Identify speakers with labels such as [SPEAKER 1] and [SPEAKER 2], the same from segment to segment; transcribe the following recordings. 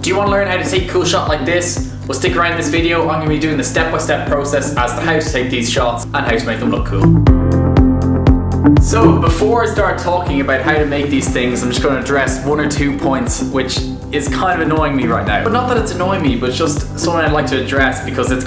[SPEAKER 1] Do you want to learn how to take a cool shot like this? Well, stick around this video. I'm going to be doing the step-by-step process as to how to take these shots and how to make them look cool. So before I start talking about how to make these things, I'm just going to address one or two points which is kind of annoying me right now. But not that it's annoying me, but it's just something I'd like to address because it's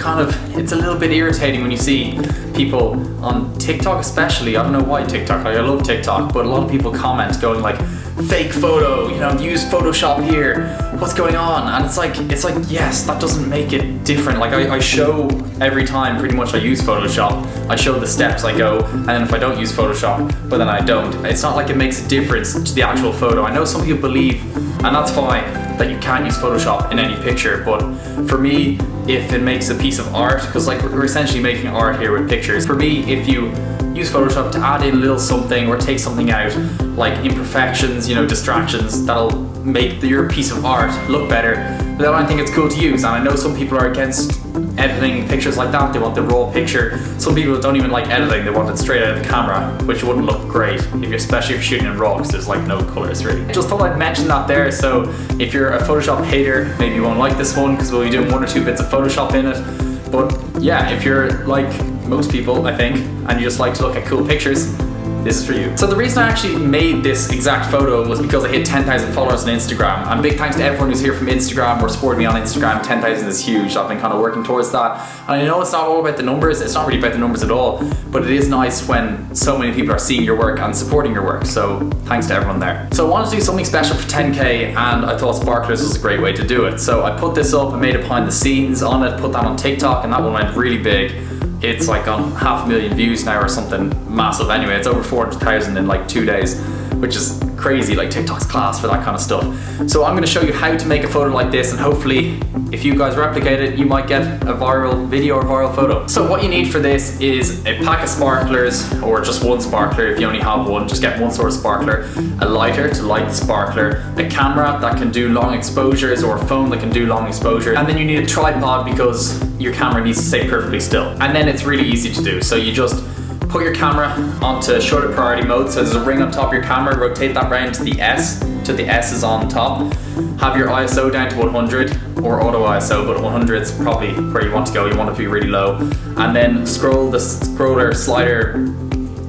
[SPEAKER 1] a little bit irritating when you see people on TikTok especially. I don't know why TikTok, like I love TikTok, but a lot of people comment going like, fake photo, you know, use Photoshop here, what's going on? And it's like, yes, that doesn't make it different. Like I show every time pretty much I use Photoshop, I show the steps I go, and then if I don't use Photoshop, but then I don't, it's not like it makes a difference to the actual photo. I know some people believe, and that's fine, that you can't use Photoshop in any picture, but for me, if it makes a piece of art, because like we're essentially making art here with pictures, for me, if you use Photoshop to add in a little something or take something out, like imperfections, you know, distractions, that'll make your piece of art look better, then I think it's cool to use. And I know some people are against editing pictures like that, they want the raw picture. Some people don't even like editing, they want it straight out of the camera, which wouldn't look great, especially if you're shooting in RAW, because there's like no colors really. Just thought I'd mention that there, so if you're a Photoshop hater, maybe you won't like this one, because we'll be doing 1 or 2 bits of Photoshop in it. But yeah, if you're like most people, I think, and you just like to look at cool pictures, this is for you. So the reason I actually made this exact photo was because I hit 10,000 followers on Instagram. And big thanks to everyone who's here from Instagram or supported me on Instagram. 10,000 is huge. I've been kind of working towards that. And I know it's not all about the numbers. It's not really about the numbers at all. But it is nice when so many people are seeing your work and supporting your work. So thanks to everyone there. So I wanted to do something special for 10K, and I thought sparklers was a great way to do it. So I put this up, I made a behind the scenes on it, put that on TikTok, and that one went really big. It's like on 500,000 views now or something massive. Anyway, it's over 400,000 in like 2 days, which is crazy. Like TikTok's class for that kind of stuff. So I'm going to show you how to make a photo like this, and hopefully if you guys replicate it, you might get a viral video or viral photo. So what you need for this is a pack of sparklers, or just one sparkler if you only have one, just get one sort of sparkler, a lighter to light the sparkler, a camera that can do long exposures, or a phone that can do long exposure, and then you need a tripod because your camera needs to stay perfectly still. And then it's really easy to do. So you just put your camera onto shutter priority mode, so there's a ring on top of your camera, rotate that round to the S, till the S is on top. Have your ISO down to 100, or auto ISO, but 100 is probably where you want to go, you want it to be really low. And then scroll the scroller slider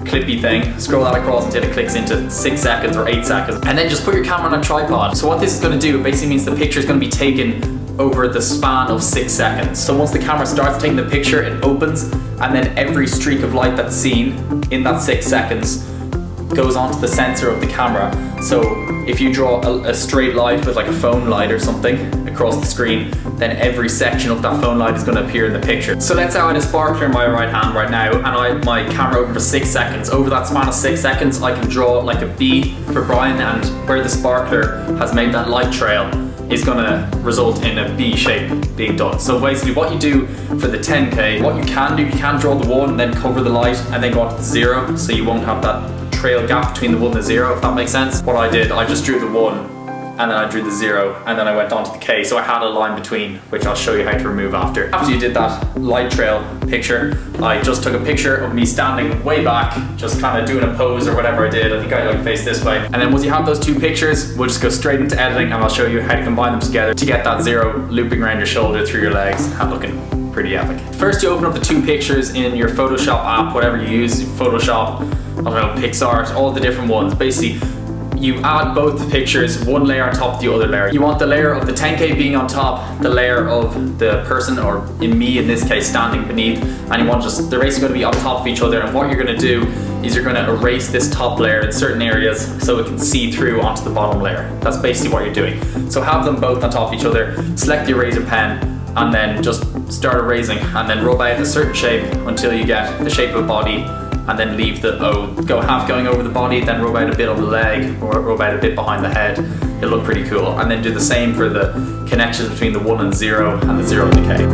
[SPEAKER 1] clippy thing, scroll that across until it clicks into 6 seconds or 8 seconds. And then just put your camera on a tripod. So what this is going to do, it basically means the picture is going to be taken over the span of 6 seconds. So once the camera starts taking the picture, it opens, and then every streak of light that's seen in that 6 seconds goes onto the sensor of the camera. So if you draw a straight light with like a phone light or something across the screen, then every section of that phone light is going to appear in the picture. So let's say I had a sparkler in my right hand right now, and I had my camera open for 6 seconds. Over that span of 6 seconds, I can draw like a B for Brian, and where the sparkler has made that light trail is gonna result in a B shape being done. So basically what you do for the 10K, what you can do, you can draw the 1, then cover the light, and then go on to the 0, so you won't have that trail gap between the 1 and the 0, if that makes sense. What I did, I just drew the 1, and then I drew the 0, and then I went on to the K, so I had a line between, which I'll show you how to remove after. After you did that light trail picture, I just took a picture of me standing way back, just kind of doing a pose or whatever I did. I think I like faced this way. And then once you have those 2 pictures, we'll just go straight into editing, and I'll show you how to combine them together to get that 0 looping around your shoulder through your legs and looking pretty epic. First, you open up the 2 pictures in your Photoshop app, whatever you use, Photoshop, I don't know, PixArt, all the different ones. Basically, you add both the pictures, one layer on top of the other layer. You want the layer of the 10K being on top, the layer of the person, or in me in this case, standing beneath, and you want they're basically going to be on top of each other. And what you're going to do is you're going to erase this top layer in certain areas so it can see through onto the bottom layer. That's basically what you're doing. So have them both on top of each other, select the eraser pen, and then just start erasing, and then rub out a certain shape until you get the shape of a body, and then leave the O, go half going over the body, then rub out a bit on the leg, or rub out a bit behind the head. It'll look pretty cool. And then do the same for the connections between the 1 and 0 and the 0 and the K.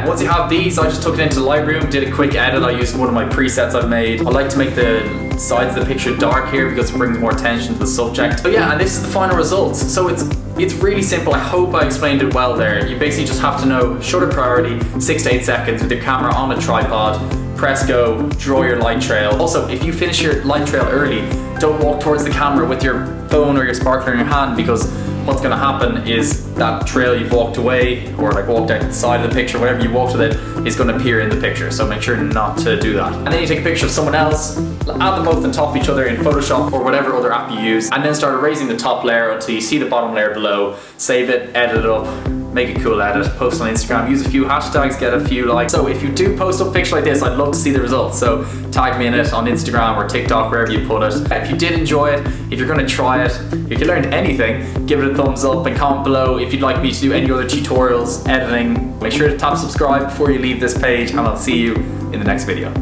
[SPEAKER 1] Once you have these, I just took it into Lightroom, did a quick edit. I used one of my presets I've made. I like to make the sides of the picture dark here because it brings more attention to the subject. But yeah, and this is the final result. So it's It's really simple. I hope I explained it well there. You basically just have to know shutter priority, 6 to 8 seconds with your camera on a tripod, press go, draw your light trail. Also, if you finish your light trail early, don't walk towards the camera with your phone or your sparkler in your hand, because what's going to happen is that trail you've walked away, or like walked out to the side of the picture, whatever you walked with it, is going to appear in the picture. So make sure not to do that. And then you take a picture of someone else, add them both on top of each other in Photoshop or whatever other app you use, and then start erasing the top layer until you see the bottom layer below. Save it, edit it up, make a cool edit, post on Instagram, use a few hashtags, get a few likes. So if you do post up a picture like this, I'd love to see the results. So tag me in it on Instagram or TikTok, wherever you put it. If you did enjoy it, if you're going to try it, if you learned anything, give it a thumbs up and comment below. If you'd like me to do any other tutorials, editing, make sure to tap subscribe before you leave this page, and I'll see you in the next video.